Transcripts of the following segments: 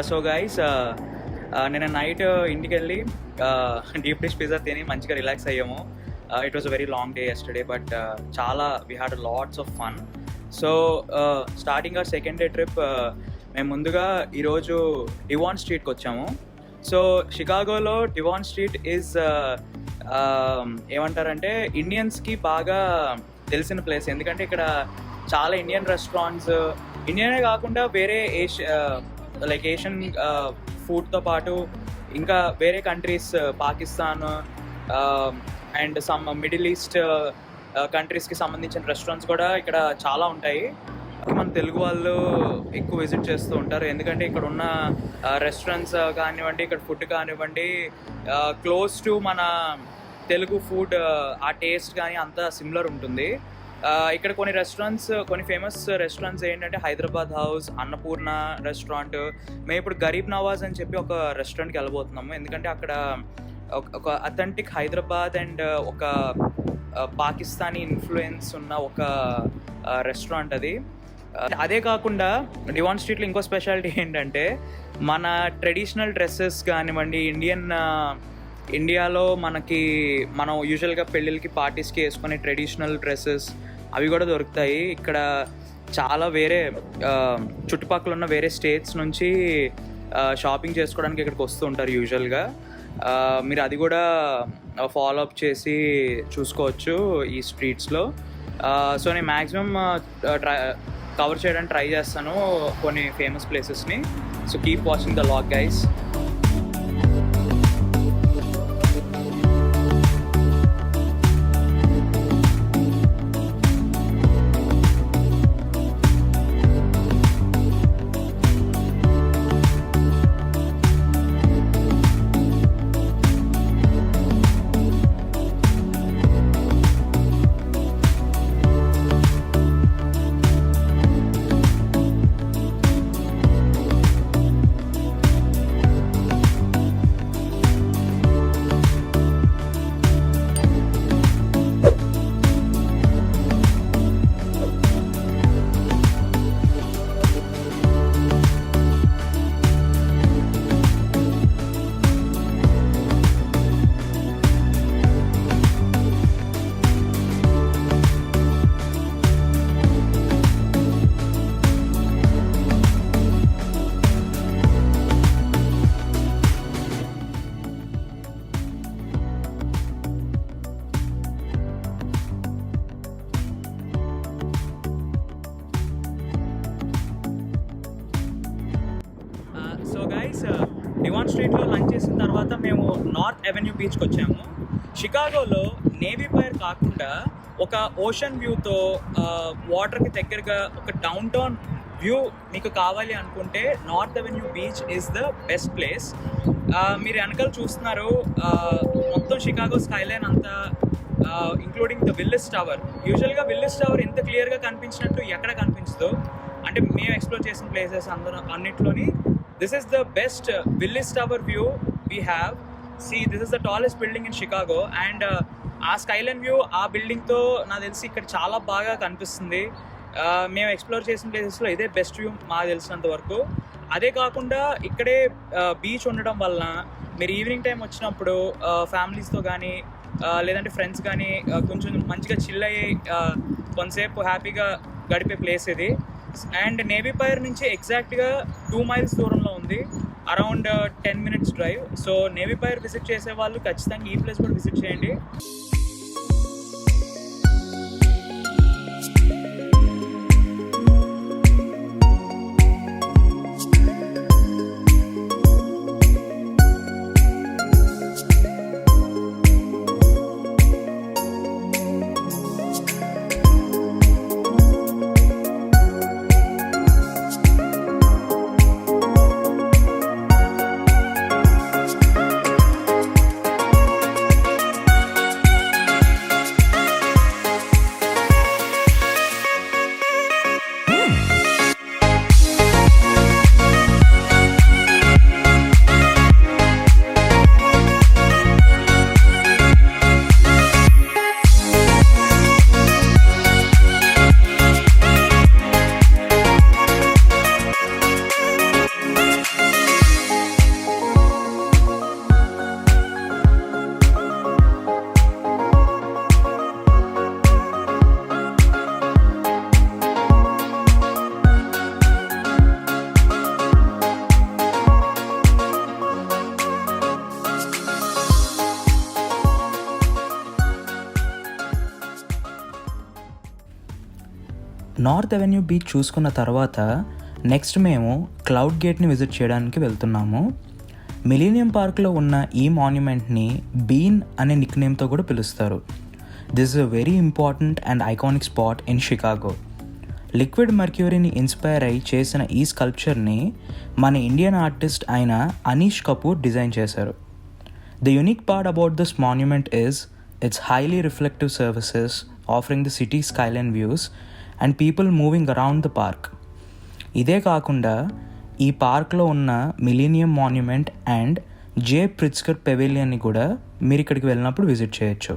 So guys నిన్న night ఇంటికి వెళ్ళి డీప్ డిష్ పిజ్జా తిని మంచిగా రిలాక్స్ అయ్యాము. It was a very long day yesterday, but చాలా we had lots of fun. So starting our second day trip మేము ముందుగా ఈరోజు డివాన్ స్ట్రీట్కి వచ్చాము. సో షికాగోలో డివాన్ స్ట్రీట్ ఈజ్ ఏమంటారంటే ఇండియన్స్కి బాగా తెలిసిన ప్లేస్. ఎందుకంటే ఇక్కడ చాలా ఇండియన్ రెస్టారెంట్స్, ఇండియనే కాకుండా వేరే ఏషియన్ ఫుడ్తో పాటు ఇంకా వేరే countries, Pakistan and some middle east కంట్రీస్కి సంబంధించిన రెస్టారెంట్స్ కూడా ఇక్కడ చాలా ఉంటాయి. మన తెలుగు వాళ్ళు ఎక్కువ విజిట్ చేస్తూ ఉంటారు. ఎందుకంటే ఇక్కడ ఉన్న రెస్టారెంట్స్ కానివ్వండి, ఇక్కడ ఫుడ్ కానివ్వండి, క్లోజ్ టు మన తెలుగు ఫుడ్, ఆ టేస్ట్ కానీ అంతా సిమిలర్ ఉంటుంది. ఇక్కడ కొన్ని రెస్టారెంట్స్, కొన్ని ఫేమస్ రెస్టారెంట్స్ ఏంటంటే హైదరాబాద్ హౌస్, అన్నపూర్ణ రెస్టారెంట్. మేము ఇప్పుడు గరీబ్ నవాజ్ అని చెప్పి ఒక రెస్టారెంట్కి వెళ్ళబోతున్నాము. ఎందుకంటే అక్కడ ఒక అథెంటిక్ హైదరాబాద్ అండ్ ఒక పాకిస్తానీ ఇన్ఫ్లుయెన్స్ ఉన్న ఒక రెస్టారెంట్ అది. అదే కాకుండా డివాన్ స్ట్రీట్లో ఇంకో స్పెషాలిటీ ఏంటంటే మన ట్రెడిషనల్ డ్రెస్సెస్ కానివ్వండి, ఇండియాలో మనం యూజువల్గా పెళ్ళిళ్ళకి, పార్టీస్కి వేసుకునే ట్రెడిషనల్ డ్రెస్సెస్ అవి కూడా దొరుకుతాయి. ఇక్కడ చాలా వేరే చుట్టుపక్కల ఉన్న వేరే స్టేట్స్ నుంచి షాపింగ్ చేసుకోవడానికి ఇక్కడికి వస్తూ ఉంటారు యూజువల్గా. మీరు అది కూడా ఫాలో అప్ చేసి చూసుకోవచ్చు ఈ స్ట్రీట్స్లో. సో నేను మ్యాక్సిమం కవర్ చేయడానికి ట్రై చేస్తాను కొన్ని ఫేమస్ ప్లేసెస్ని. So keep watching the vlog guys. Devon స్ట్రీట్లో లంచ్ చేసిన తర్వాత మేము నార్త్ అవెన్యూ బీచ్కి వచ్చాము. షికాగోలో నేవీ పైర్ కాకుండా ఒక ఓషన్ వ్యూతో వాటర్కి దగ్గరగా ఒక డౌన్ టౌన్ వ్యూ మీకు కావాలి అనుకుంటే north avenue beach is the best place. మీరు వెనకాల చూస్తున్నారు మొత్తం షికాగో స్కైలైన్ అంతా, ఇంక్లూడింగ్ ద విల్లిస్ టవర్. యూజువల్గా విల్లిస్ టవర్ ఇంత క్లియర్గా కనిపించినట్టు ఎక్కడ కనిపించదు. అంటే మేము ఎక్స్ప్లోర్ చేసిన places అన్నిట్లోని this is the best Willis Tower view we have. See, this is the tallest building in Chicago and ఆ స్కైలైన్ వ్యూ ఆ బిల్డింగ్తో నాకు తెలిసి ఇక్కడ చాలా బాగా కనిపిస్తుంది. మేము ఎక్స్ప్లోర్ చేసిన ప్లేసెస్లో ఇదే బెస్ట్ వ్యూ మాకు తెలిసినంత వరకు. అదే కాకుండా ఇక్కడే బీచ్ ఉండడం వలన మీరు ఈవినింగ్ టైం వచ్చినప్పుడు ఫ్యామిలీస్తో కానీ లేదంటే ఫ్రెండ్స్ కానీ కొంచెం మంచిగా చిల్ అయ్యి కొంతసేపు హ్యాపీగా గడిపే ప్లేస్ ఇది. అండ్ నేవీ పైర్ నుంచి ఎగ్జాక్ట్గా 2 miles దూరంలో ఉంది, around 10 minutes drive. So navy pier visit చేసే వాళ్ళు ఖచ్చితంగా ఈ ప్లేస్ కూడా విజిట్ చేయండి. నార్త్ అవెన్యూ బీచ్ చూసుకున్న తర్వాత నెక్స్ట్ మేము క్లౌడ్ గేట్ని విజిట్ చేయడానికి వెళ్తున్నాము. మిలీనియం పార్క్లో ఉన్న ఈ మాన్యుమెంట్ని బీన్ అనే నిక్ నేమ్తో కూడా పిలుస్తారు. This is a very important and iconic spot in Chicago. Liquid మర్క్యూరీని ఇన్స్పైర్ అయి చేసిన ఈ స్కల్ప్చర్ని మన ఇండియన్ ఆర్టిస్ట్ అయిన అనీష్ కపూర్ డిజైన్ చేశారు. The unique part about this monument is its highly reflective surfaces offering the city skyline views and people moving around the park. ఇదే కాకుండా ఈ పార్క్లో ఉన్న millennium monument and Jay Pritzker పెవిలియన్ని కూడా మీరు ఇక్కడికి వెళ్ళినప్పుడు విజిట్ చేయొచ్చు.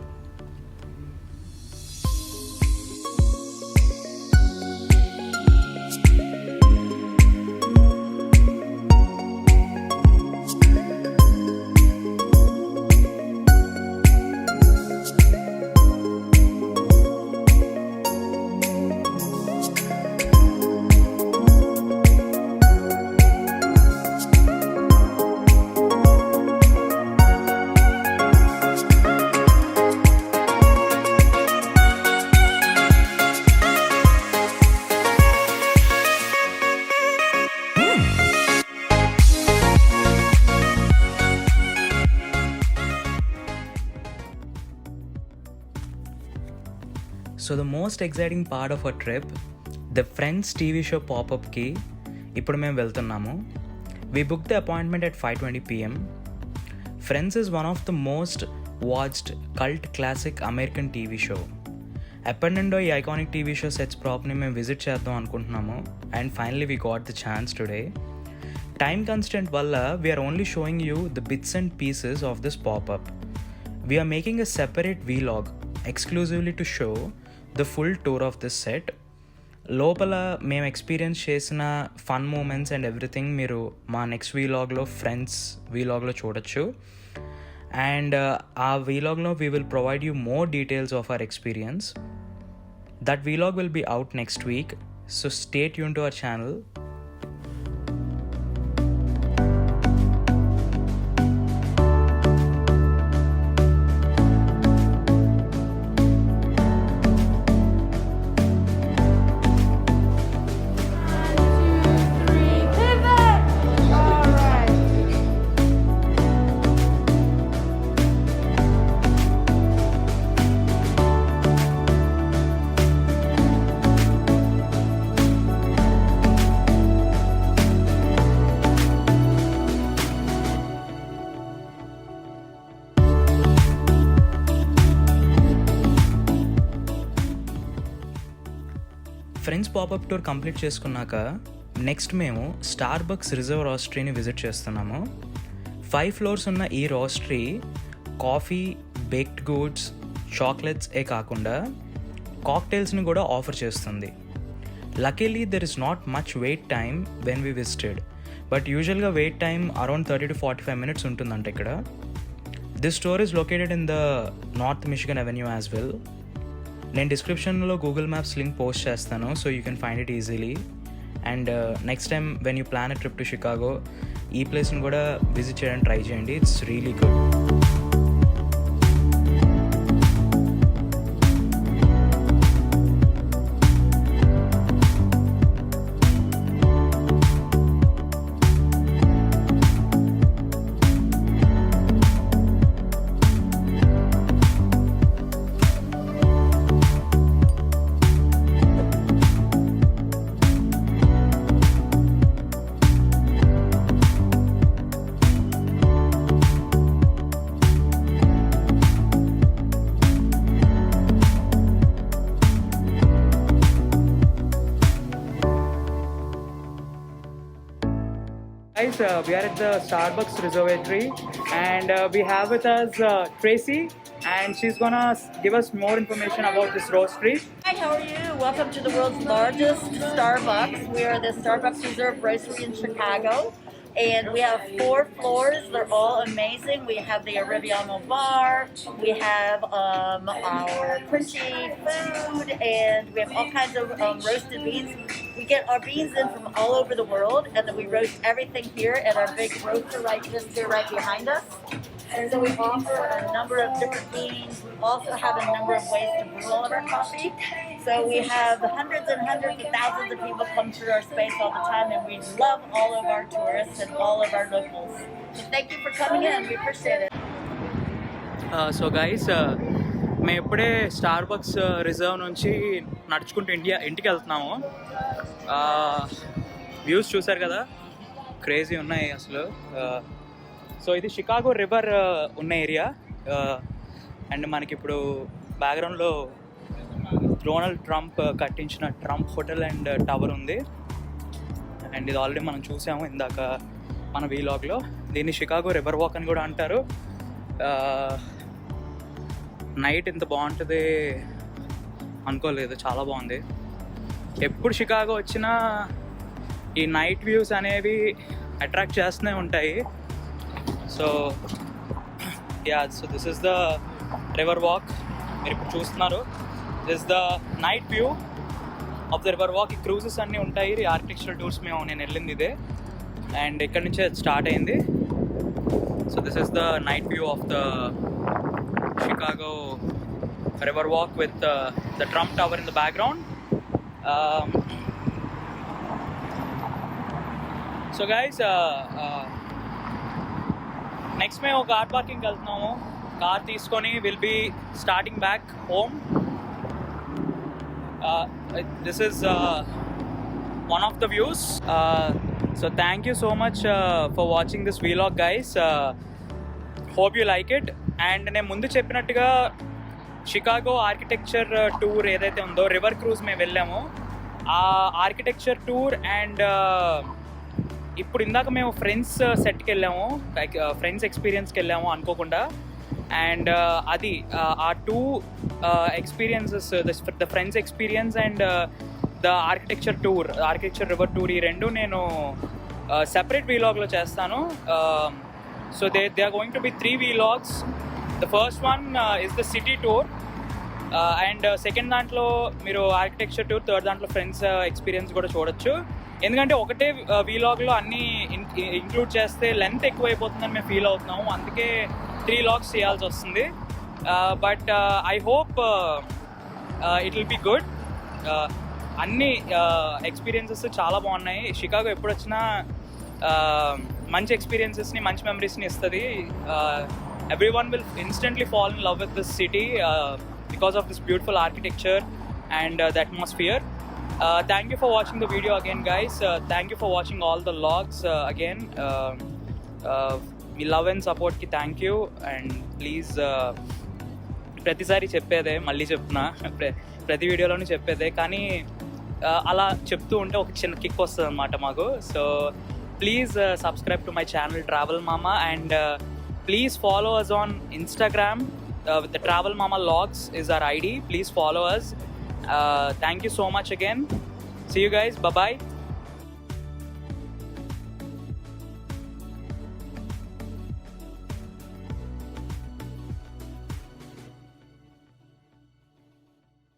So the most exciting part of a trip, the Friends TV show పాపప్కి ఇప్పుడు మేము వెళ్తున్నాము. We book the appointment at 5:20 PM. Friends is one of the most watched cult classic American TV show. ఎప్పటి నుండో ఈ iconic TV show sets ప్రాప్ని మేము visit చేద్దాం అనుకుంటున్నాము and finally we got the chance today. Time constant వల్ల we're only showing you the bits and pieces of this popup. We're making a separate vlog exclusively to show the full tour of this set. లోపల మేము experience చేసిన fun moments and everything మీరు మా next వీలాగ్లో friends వీలాగ్లో చూడొచ్చు. And ఆ వీలాగ్లో we will provide you more details of our experience. That vlog will be out next week, so stay tune to our channel. Friends popup tour complete చేసుకున్నాక next మేము Starbucks Reserve రోస్టరీని visit చేస్తున్నాము. 5 floors ఉన్న ఈ roastery coffee, baked goods, చాక్లెట్సే కాకుండా కాక్టైల్స్ని కూడా ఆఫర్ చేస్తుంది. Luckily there is not much wait time when we visited, but యూజువల్గా wait time around 30 to 45 minutes ఉంటుందంట ఇక్కడ. This store is located in the north Michigan avenue as well. నేను డిస్క్రిప్షన్లో గూగుల్ మ్యాప్స్ లింక్ పోస్ట్ చేస్తాను, so you can find it easily. And next time when you plan a trip to Chicago ఈ ప్లేస్ని కూడా visit చేయడానికి try చేయండి. It's really good. Guys, we are at the Starbucks Reservatory and we have with us Tracy, and she's gonna give us more information about this roastery. Hi, how are you? Welcome to the world's largest Starbucks. We are the Starbucks Reserve Roastery in Chicago, and we have 4 floors. They're all amazing. We have the Arrabbiano bar, we have our crunchy food, and we have all kinds of roasted beans. We get our beans in from all over the world, and then we roast everything here at our big roaster right just here right behind us. And so we offer a number of different beans. We also have a number of ways to brew all of our coffee. So we have hundreds and hundreds of thousands of people come through our space all the time, and we love all of our tourists and all of our locals. So thank you for coming in. We appreciate it. So guys మేము ఇప్పుడే Starbucks reserve నుంచి నడుచుకుంటూ ఇంటికి వెళ్తున్నాము. Views చూసారు కదా, crazy ఉన్నాయి అసలు. సో ఇది షికాగో రివర్ ఉన్న ఏరియా. అండ్ మనకి ఇప్పుడు బ్యాక్గ్రౌండ్లో డొనాల్డ్ ట్రంప్ కట్టించిన ట్రంప్ హోటల్ అండ్ టవర్ ఉంది. అండ్ ఇది ఆల్రెడీ మనం చూసాము ఇందాక మన వీలాగ్లో. దీన్ని షికాగో రివర్ వాక్ అని కూడా అంటారు. నైట్ ఇంత బాగుంటుంది అనుకోలేదు, చాలా బాగుంది. ఎప్పుడు షికాగో వచ్చినా ఈ నైట్ వ్యూస్ అనేవి అట్రాక్ట్ చేస్తూనే ఉంటాయి. So this is the river walk మీరు ఇప్పుడు చూస్తున్నారు. This the night view of the river walk. ఈ క్రూజెస్ అన్నీ ఉంటాయి. ఈ ఆర్కిటెక్చరల్ టూర్స్ నేను వెళ్ళింది ఇదే, అండ్ ఇక్కడ నుంచే స్టార్ట్ అయింది. So this is the night view of the Chicago river walk with the Trump Tower in the background. So guys, next మేము కార్ పార్కింగ్కి వెళ్తున్నాము. కార్ తీసుకొని will be starting back home. This is one of the views. So thank you so much for watching this vlog guys. Hope you like it. And నేను ముందు చెప్పినట్టుగా Chicago architecture tour ఏదైతే ఉందో, river cruise మేము వెళ్ళాము. ఆ architecture tour and ఇప్పుడు ఇందాక మేము ఫ్రెండ్స్ సెట్కి వెళ్ళాము, ఫ్రెండ్స్ ఎక్స్పీరియన్స్కి వెళ్ళాము అనుకోకుండా. అండ్ అది ఆ two experiences, the friends experience and the architecture river tour, ఈ రెండు నేను సెపరేట్ వీలాగ్లో చేస్తాను. So they are going to be 3 vlogs. The first one is the city tour, and second దాంట్లో మీరు ఆర్కిటెక్చర్ టూర్, థర్డ్ దాంట్లో friends experience కూడా చూడొచ్చు. ఎందుకంటే ఒకటే వీలాగ్లో అన్నీ ఇంక్లూడ్ చేస్తే లెంత్ ఎక్కువైపోతుందని మేము ఫీల్ అవుతున్నాము. అందుకే 3 vlogs చేయాల్సి వస్తుంది. But I hope it will be good. అన్ని ఎక్స్పీరియన్సెస్ చాలా బాగున్నాయి. షికాగో ఎప్పుడు వచ్చినా మంచి ఎక్స్పీరియన్సెస్ని, మంచి మెమరీస్ని ఇస్తుంది. Everyone will instantly fall in love with this city because of this beautiful architecture and the atmosphere. Thank you for watching the video again guys. Thank you for watching all the vlogs again. మీ love and సపోర్ట్కి thank you. And please, ప్రతిసారి చెప్పేదే, మళ్ళీ చెప్తున్నా, ప్రతి వీడియోలోనూ చెప్పేదే, కానీ అలా చెప్తూ ఉంటే ఒక చిన్న కిక్ వస్తుంది అన్నమాట మాకు. So please subscribe to my channel Travel Mama, and please follow us on Instagram with the Travel Mama Logs is our ID. Please follow us. Thank you so much again. See you guys. Bye bye.